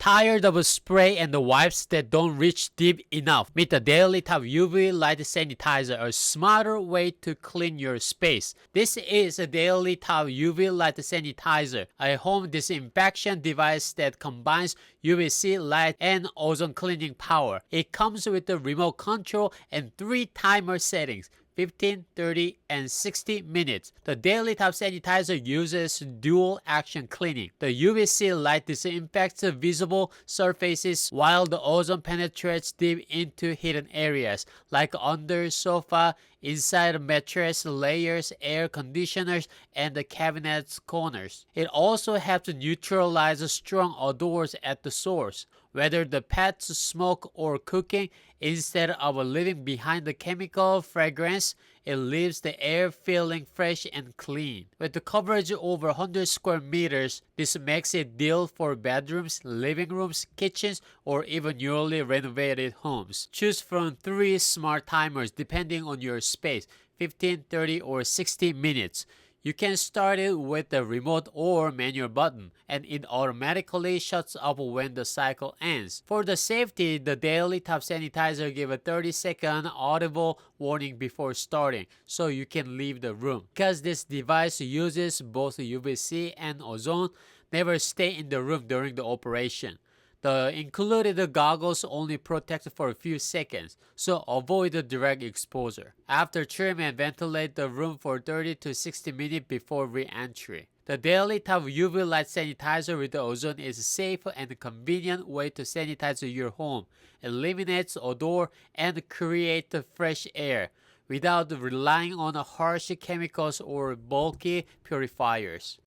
Tired of a spray and the wipes that don't reach deep enough? Meet the DailyTOP UV Light Sanitizer, a smarter way to clean your space. This is a DailyTOP UV Light Sanitizer, a home disinfection device that combines UVC light and ozone cleaning power. It comes with a remote control and 3 timer settings: 15, 30, and 60 minutes. The DailyTOP Sanitizer uses dual action cleaning. The UVC light disinfects visible surfaces while the ozone penetrates deep into hidden areas like under sofa, inside mattress layers, air conditioners, and the cabinet's corners. It also helps neutralize strong odors at the source. Whether the pets smoke or cooking, instead of leaving behind the chemical fragrance, it leaves the air feeling fresh and clean. With the coverage over 100 square meters, this makes it ideal for bedrooms, living rooms, kitchens, or even newly renovated homes. Choose from 3 smart timers depending on your space: 15, 30, or 60 minutes. You can start it with the remote or manual button, and it automatically shuts off when the cycle ends. For the safety, the DailyTOP Sanitizer gives a 30-second audible warning before starting, so you can leave the room. Because this device uses both UVC and ozone, never stay in the room during the operation. The included goggles only protect for a few seconds, so avoid the direct exposure. After trim and ventilate the room for 30 to 60 minutes before re-entry. The DailyTOP UV Light Sanitizer with the ozone is a safe and convenient way to sanitize your home, eliminates odor, and create fresh air without relying on harsh chemicals or bulky purifiers.